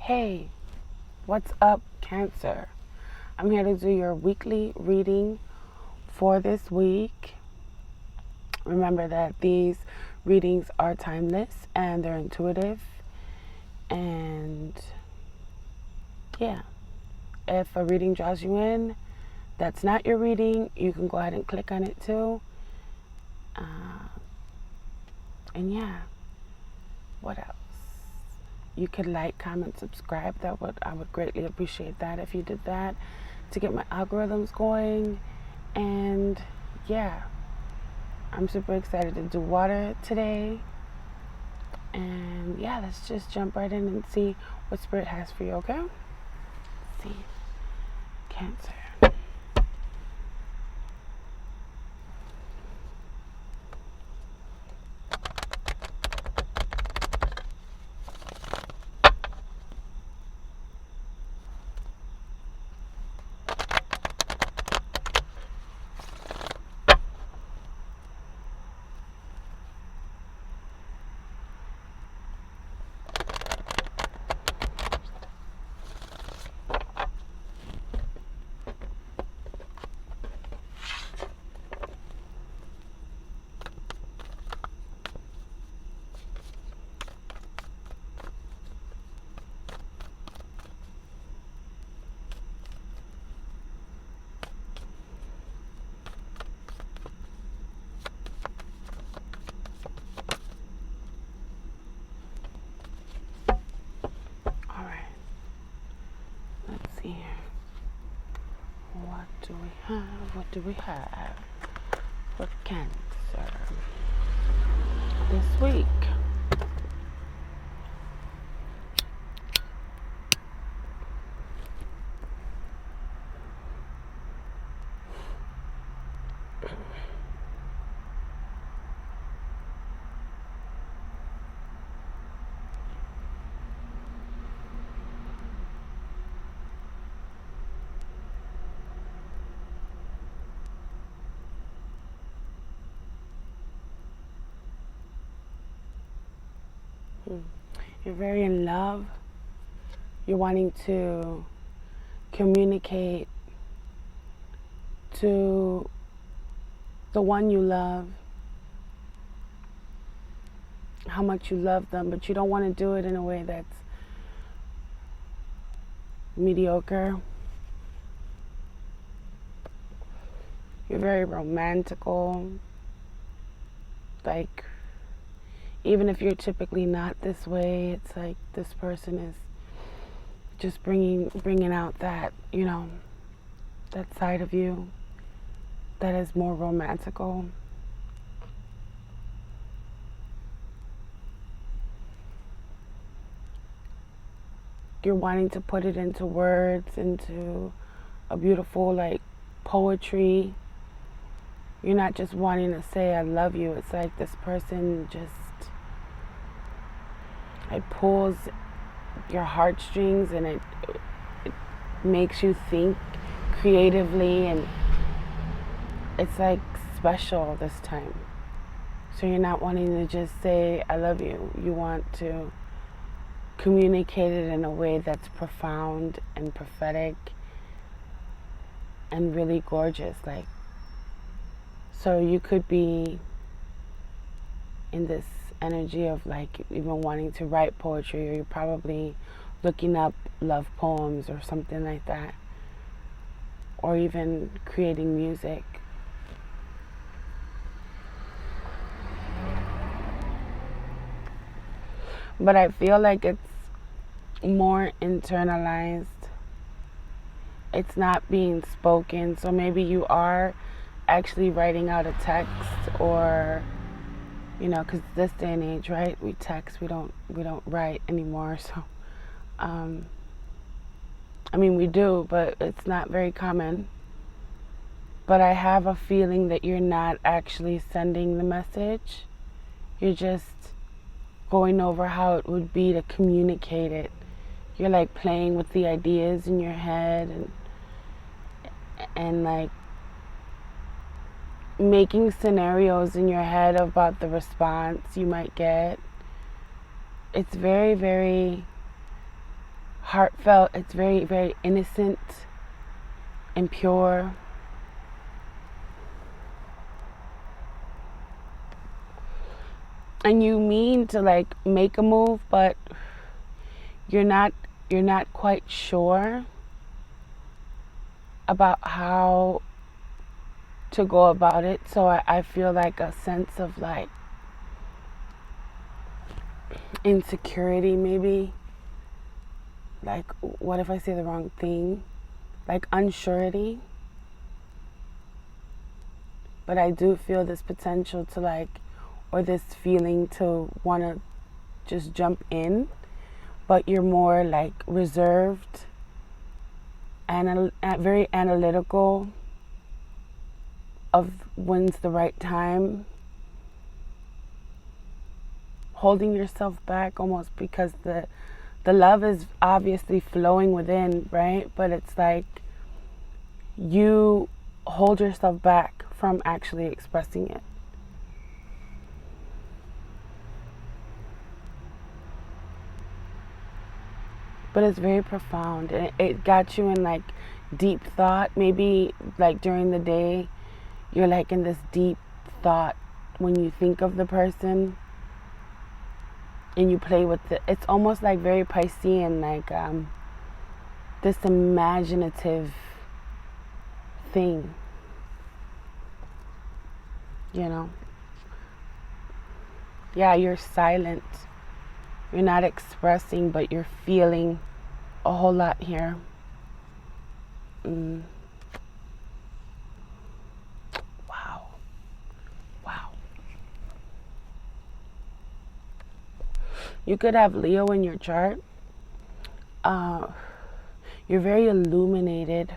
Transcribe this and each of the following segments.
Hey, what's up, Cancer? I'm here to do your weekly reading for this week. Remember that these readings are timeless and they're intuitive. And yeah, if a reading draws you in, that's not your reading, you can go ahead and click on it too. And yeah, what else? You could like, comment, subscribe. I would greatly appreciate that if you did that to get my algorithms going. And yeah, I'm super excited to do water today. And yeah, let's just jump right in and see what Spirit has for you, okay? Let's see. Cancer. All right. Let's see here. What do we have? What do we have for Cancer this week? You're very in love. You're wanting to communicate to the one you love how much you love them, but you don't want to do it in a way that's mediocre. You're very romantical. Like, even if you're typically not this way, it's like this person is just bringing out that, that side of you that is more romantical. You're wanting to put it into words, into a beautiful, like, poetry. You're not just wanting to say I love you. It's like this person just, it pulls your heartstrings, and it makes you think creatively, and it's like special this time. So you're not wanting to just say I love you. You want to communicate it in a way that's profound and prophetic and really gorgeous. Like, so you could be in this energy of like even wanting to write poetry, or you're probably looking up love poems or something like that, or even creating music. But I feel like it's more internalized. It's not being spoken. So maybe you are actually writing out a text, or because this day and age, right? We text. We don't write anymore. So, we do, but it's not very common. But I have a feeling that you're not actually sending the message. You're just going over how it would be to communicate it. You're like playing with the ideas in your head, and like making scenarios in your head about the response you might get. It's very, very heartfelt. It's very, very innocent and pure. And you mean to like make a move, but you're not quite sure about how to go about it. So I feel like a sense of like insecurity, maybe. Like, what if I say the wrong thing? Like unsurety. But I do feel this potential to like, or this feeling to want to just jump in. But you're more like reserved and very analytical of when's the right time. Holding yourself back almost because the love is obviously flowing within, right? But it's like you hold yourself back from actually expressing it. But it's very profound, and it got you in like deep thought. Maybe like during the day you're like in this deep thought when you think of the person, and you play with it. It's almost like very Piscean, like this imaginative thing, you know. Yeah, you're silent, you're not expressing, but you're feeling a whole lot here. Wow. Wow. You could have Leo in your chart. You're very illuminated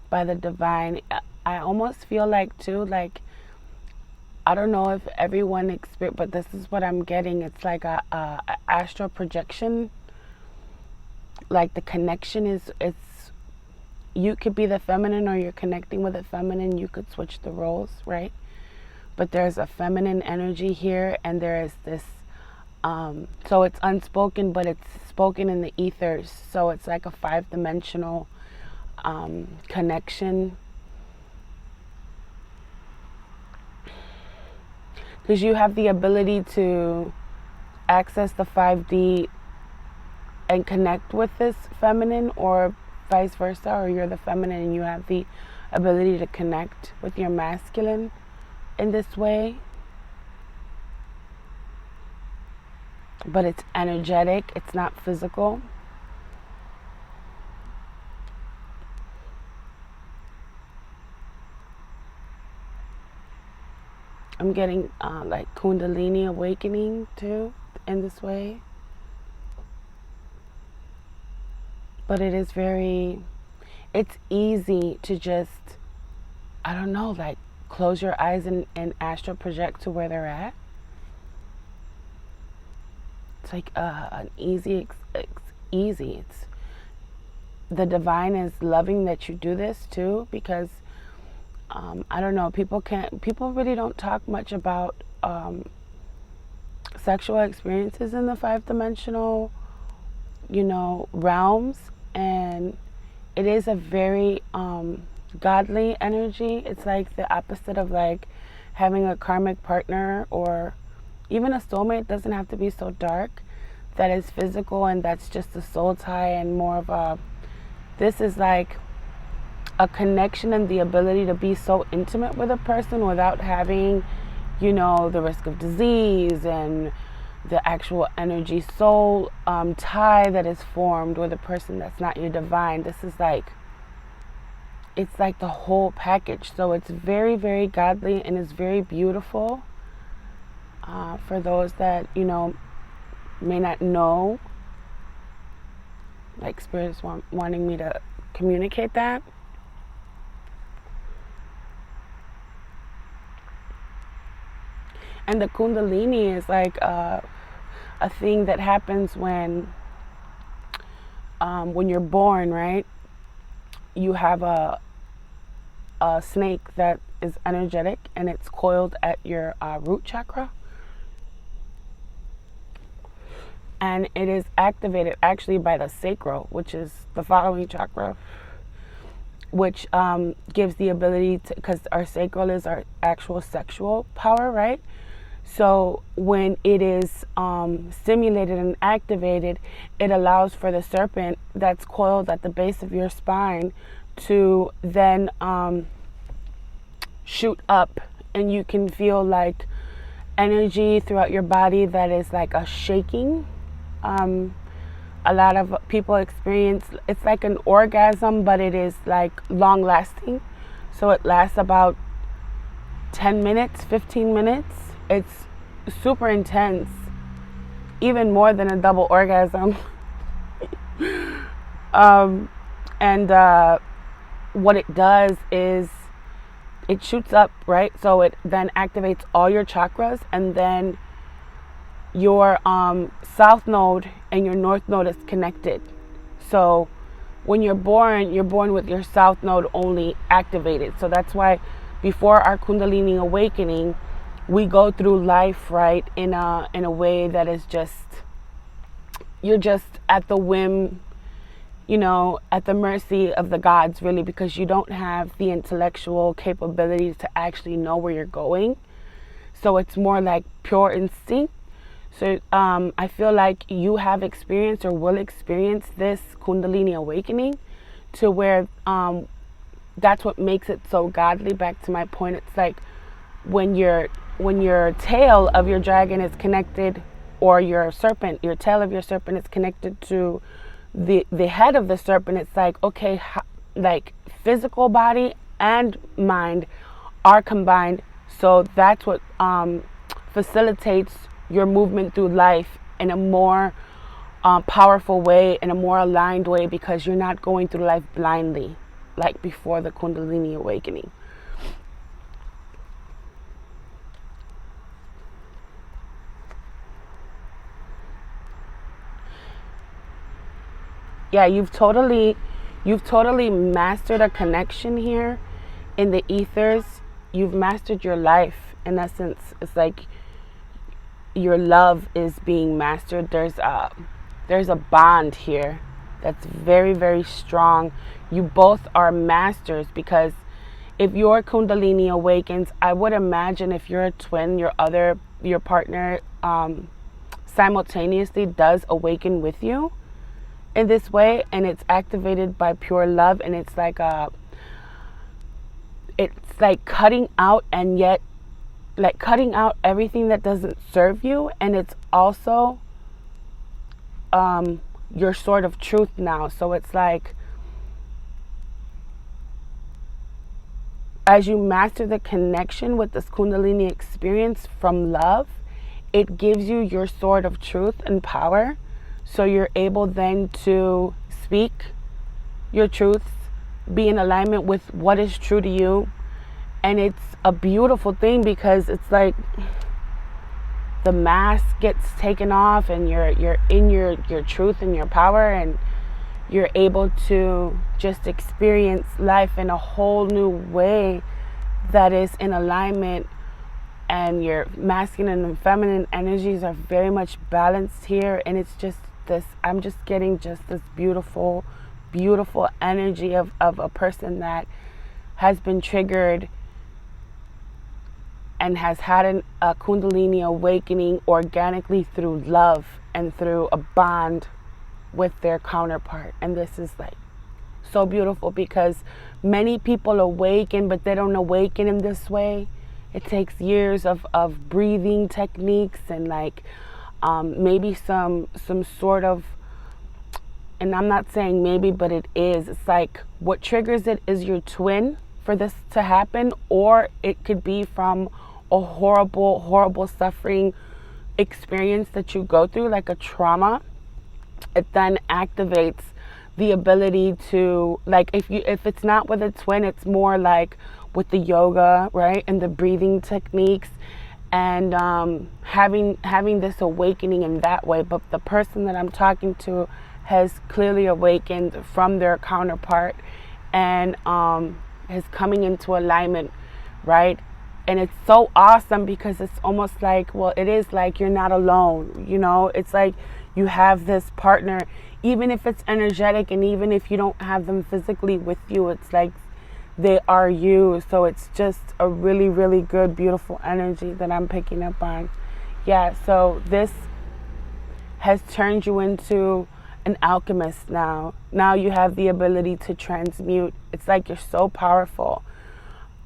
by the divine. I almost feel like too, like, I don't know if everyone experience, but this is what I'm getting. It's like a astral projection. Like the connection is, it's, you could be the feminine or you're connecting with the feminine. You could switch the roles, right? But there's a feminine energy here, and there is this, so it's unspoken, but it's spoken in the ethers. So it's like a 5-dimensional connection. Because you have the ability to access the 5D and connect with this feminine, or vice versa, or you're the feminine and you have the ability to connect with your masculine in this way. But it's energetic, it's not physical. I'm getting like Kundalini awakening too in this way. But it is very, it's easy to just, I don't know, like close your eyes and astral project to where they're at. It's like an easy, easy. It's, the divine is loving that you do this too, because I don't know, people really don't talk much about sexual experiences in the 5-dimensional, you know, realms. And it is a very godly energy. It's like the opposite of like having a karmic partner, or even a soulmate. Doesn't have to be so dark. That is physical, and that's just a soul tie, and more of a, this is like a connection and the ability to be so intimate with a person without having, you know, the risk of disease and the actual energy soul tie that is formed with a person that's not your divine. This is like, it's like the whole package. So it's very, very godly, and it's very beautiful. For those that, you know, may not know, like Spirit's wanting me to communicate that. And the Kundalini is like a thing that happens when you're born, right? You have a snake that is energetic, and it's coiled at your root chakra. and it is activated actually by the sacral, which is the following chakra, which gives the ability to, because our sacral is our actual sexual power, right? So when it is stimulated and activated, it allows for the serpent that's coiled at the base of your spine to then shoot up, and you can feel like energy throughout your body that is like a shaking. A lot of people experience, it's like an orgasm, but it is like long lasting. So it lasts about 10 minutes, 15 minutes. It's super intense, even more than a double orgasm. And what it does is it shoots up, right? So it then activates all your chakras, and then your south node and your north node is connected. So when you're born with your south node only activated. So that's why before our Kundalini awakening, we go through life, right, in a way that is just, you're just at the whim, you know, at the mercy of the gods, really, because you don't have the intellectual capabilities to actually know where you're going. So it's more like pure instinct. So I feel like you have experienced or will experience this Kundalini awakening to where that's what makes it so godly. Back to my point, it's like when your tail of your dragon is connected, or your tail of your serpent is connected to the head of the serpent, it's like, okay, like physical body and mind are combined. So that's what facilitates your movement through life in a more powerful way, in a more aligned way, because you're not going through life blindly like before the Kundalini awakening. Yeah, you've totally mastered a connection here in the ethers. You've mastered your life. In essence, it's like your love is being mastered. There's a bond here that's very, very strong. You both are masters, because if your Kundalini awakens, I would imagine if you're a twin, your partner simultaneously does awaken with you in this way, and it's activated by pure love, and it's like cutting out, and yet like cutting out everything that doesn't serve you, and it's also your sword of truth now. So it's like, as you master the connection with this Kundalini experience from love, it gives you your sword of truth and power. So you're able then to speak your truth, be in alignment with what is true to you. And it's a beautiful thing, because it's like the mask gets taken off, and you're in your truth and your power, and you're able to just experience life in a whole new way that is in alignment, and your masculine and feminine energies are very much balanced here. And it's just this, I'm just getting just this beautiful, beautiful energy of a person that has been triggered and has had a Kundalini awakening organically through love and through a bond with their counterpart. And this is like so beautiful, because many people awaken, but they don't awaken in this way. It takes years of breathing techniques, and like maybe some sort of, and I'm not saying maybe, but it is, it's like what triggers it is your twin for this to happen, or it could be from a horrible suffering experience that you go through, like a trauma. It then activates the ability to, like, if it's not with a twin, it's more like with the yoga, right, and the breathing techniques, and having this awakening in that way. But the person that I'm talking to has clearly awakened from their counterpart, and is coming into alignment, right? And it's so awesome, because it's almost like, well, it is like you're not alone, you know? It's like You have this partner, even if it's energetic and even if you don't have them physically with you, it's like they are you. So it's just a really, really good, beautiful energy that I'm picking up on. Yeah, so this has turned you into an alchemist now. Now you have the ability to transmute. It's like you're so powerful.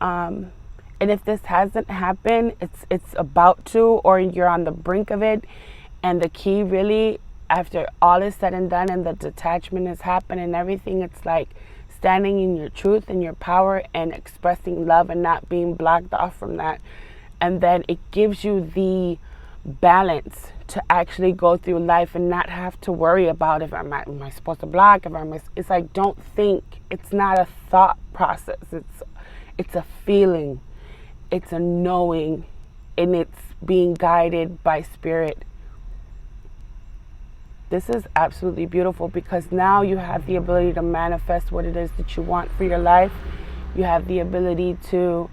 And if this hasn't happened, it's about to, or you're on the brink of it. And the key really, after all is said and done and the detachment has happened and everything, it's like standing in your truth and your power and expressing love and not being blocked off from that. And then it gives you the balance to actually go through life and not have to worry about if am I supposed to block, it's like, don't think. It's not a thought process, it's a feeling, it's a knowing, and it's being guided by spirit. This is absolutely beautiful because now you have the ability to manifest what it is that you want for your life. You have the ability to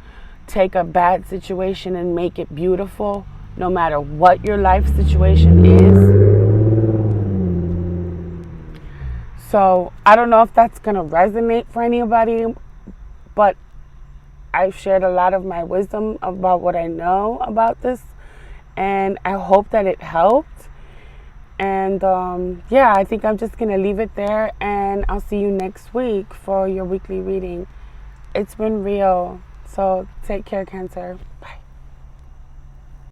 take a bad situation and make it beautiful, no matter what your life situation is. So I don't know if that's going to resonate for anybody, but I've shared a lot of my wisdom about what I know about this, and I hope that it helped. And yeah, I think I'm just going to leave it there, and I'll see you next week for your weekly reading. It's been real. So take care, Cancer. Bye.